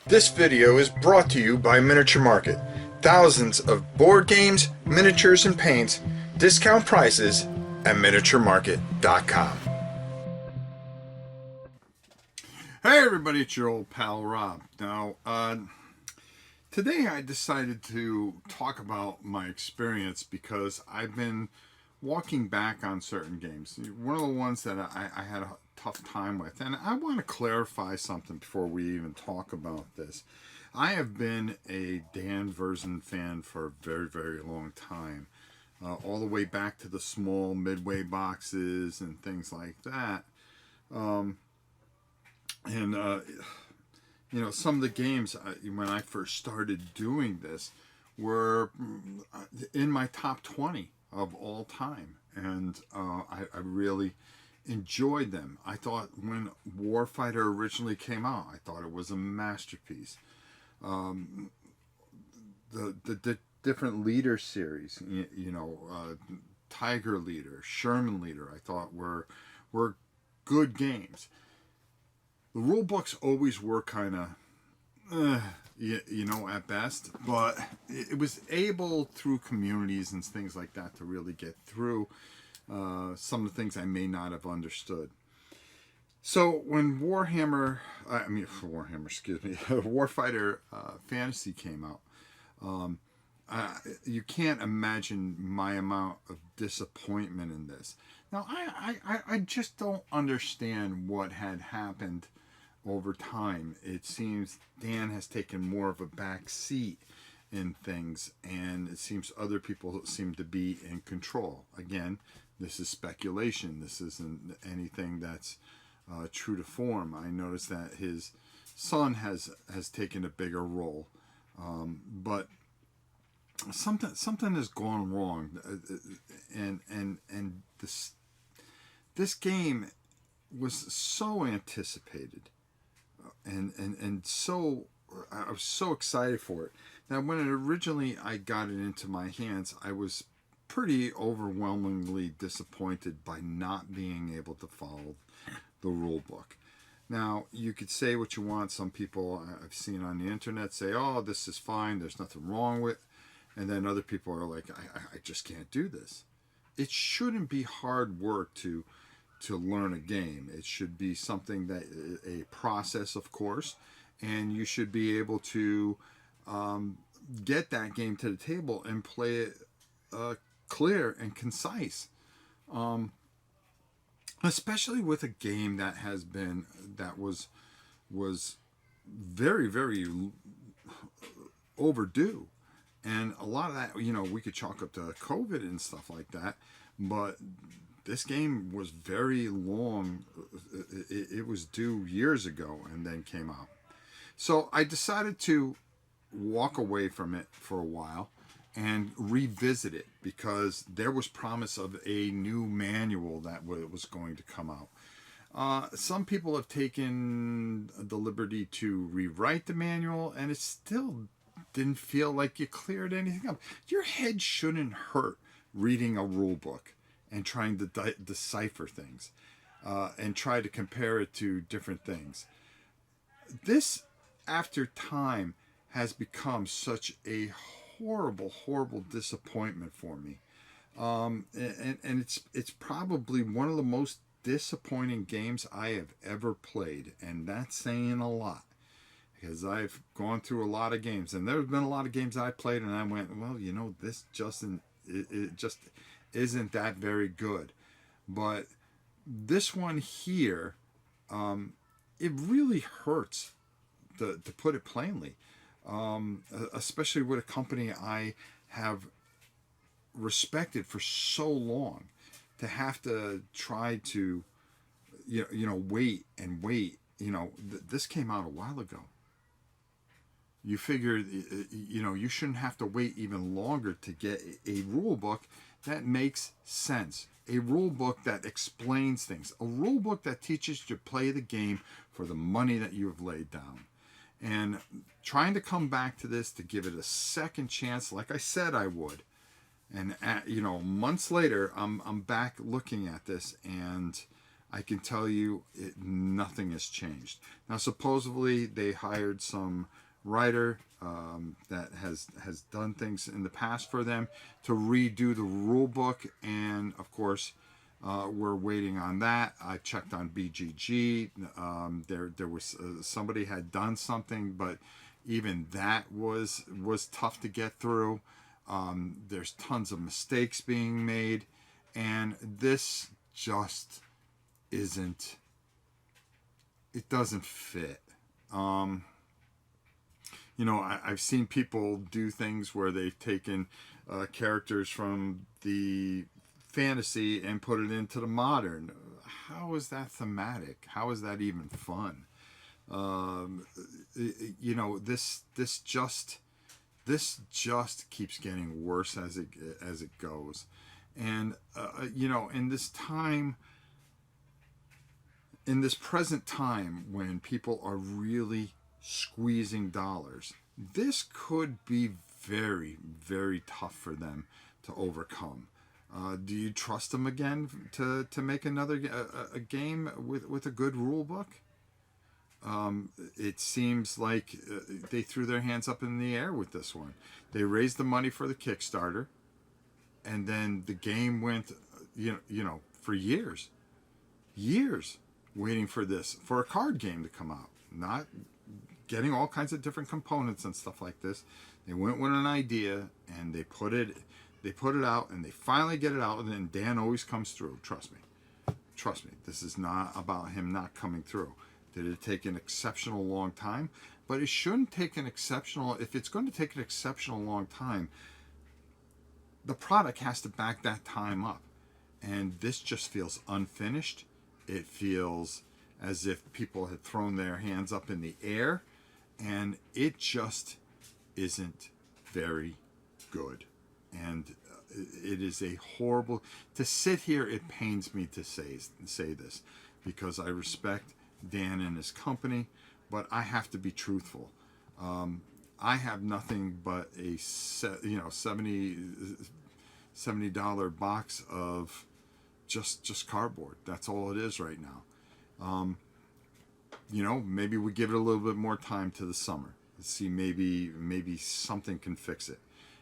This video is brought to you by Miniature Market. Thousands of board games, miniatures, and paints, discount prices at miniaturemarket.com. Hey everybody, it's your old pal Rob. Now, today I decided to talk about my experience because I've been walking back on certain games. One of the ones that I had a tough time with, and I want to clarify something before we even talk about this. I have been a Dan Verzen fan for a very, very long time. All the way back to the small Midway boxes and things like that. You know, some of the games when I first started doing this were in my top 20 of all time, and I really enjoyed them. I thought when Warfighter originally came out, I thought it was a masterpiece. The different leader series, Tiger Leader, Sherman Leader, I thought were good games. The rule books always were kind of, at best, but it was able through communities and things like that to really get through some of the things I may not have understood. So when Warfighter Fantasy came out, you can't imagine my amount of disappointment in this. Now, I just don't understand what had happened over time. It seems Dan has taken more of a back seat in things, and it seems other people seem to be in control. Again, this is speculation. This isn't anything that's true to form. I noticed that his son has taken a bigger role, but something has gone wrong, and this game was so anticipated, and so I was so excited for it. Now, when originally I got it into my hands, I was pretty overwhelmingly disappointed by not being able to follow the rule book. Now, you could say what you want. Some people I've seen on the internet say, "Oh, this is fine. There's nothing wrong with," and then other people are like, "I just can't do this." It shouldn't be hard work to learn a game. It should be something that a process, of course, and you should be able to get that game to the table and play it clear and concise. Especially with a game that was very, very overdue. And a lot of that, we could chalk up to COVID and stuff like that, but this game was very long. It was due years ago and then came out. So I decided to walk away from it for a while and revisit it because there was promise of a new manual that was going to come out. Some people have taken the liberty to rewrite the manual, and it still didn't feel like you cleared anything up. Your head shouldn't hurt reading a rule book and trying to decipher things and try to compare it to different things. This, after time, has become such a horrible disappointment for me. And it's probably one of the most disappointing games I have ever played, and that's saying a lot. Because I've gone through a lot of games, and there's been a lot of games I played, and I went, well, this just isn't that very good. But this one here, it really hurts, to put it plainly, especially with a company I have respected for so long, to have to try to, wait and wait. This came out a while ago. You figure, you shouldn't have to wait even longer to get a rule book that makes sense. A rule book that explains things. A rule book that teaches you to play the game for the money that you have laid down. And trying to come back to this to give it a second chance, like I said I would. And months later, I'm back looking at this, and I can tell you nothing has changed. Now, supposedly they hired some writer that has done things in the past for them to redo the rule book, and of course we're waiting on that. I checked on BGG. There was somebody had done something, but even that was tough to get through. There's tons of mistakes being made, and this just isn't. It doesn't fit. I've seen people do things where they've taken characters from the fantasy and put it into the modern. How is that thematic? How is that even fun? This just keeps getting worse as it goes, and in this present time when people are really squeezing dollars, this could be very, very tough for them to overcome. Do you trust them again to make another a game with a good rule book? It seems like they threw their hands up in the air with this one. They raised the money for the Kickstarter, and then the game went, for years waiting for a card game to come out, not getting all kinds of different components and stuff like this. They went with an idea and they put it out, and they finally get it out, and then Dan always comes through. Trust me, this is not about him not coming through. Did it take an exceptional long time? But it shouldn't take if it's going to take an exceptional long time, the product has to back that time up. And this just feels unfinished. It feels as if people had thrown their hands up in the air, and it just isn't very good. And it is a horrible, to sit here, it pains me to say this, because I respect Dan and his company, but I have to be truthful. I have nothing but a $70 box of just cardboard. That's all it is right now. Maybe we give it a little bit more time to the summer. Let's see, maybe something can fix it.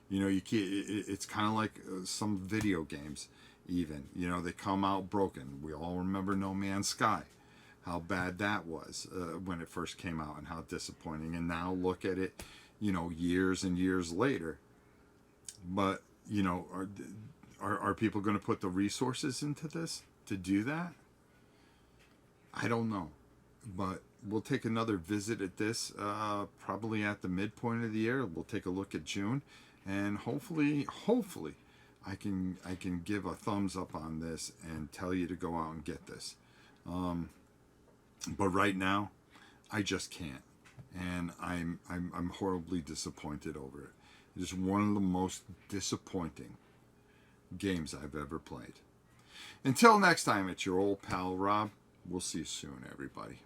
You can't, it's kind of like some video games. Even they come out broken. We all remember No Man's Sky, how bad that was when it first came out, and how disappointing. And now look at it, years and years later. But are people going to put the resources into this to do that? I don't know, but we'll take another visit at this probably at the midpoint of the year. We'll take a look at June, and hopefully I can give a thumbs up on this and tell you to go out and get this. But right now, I just can't, and I'm horribly disappointed over it. It is one of the most disappointing games I've ever played. Until next time, it's your old pal Rob. We'll see you soon, everybody.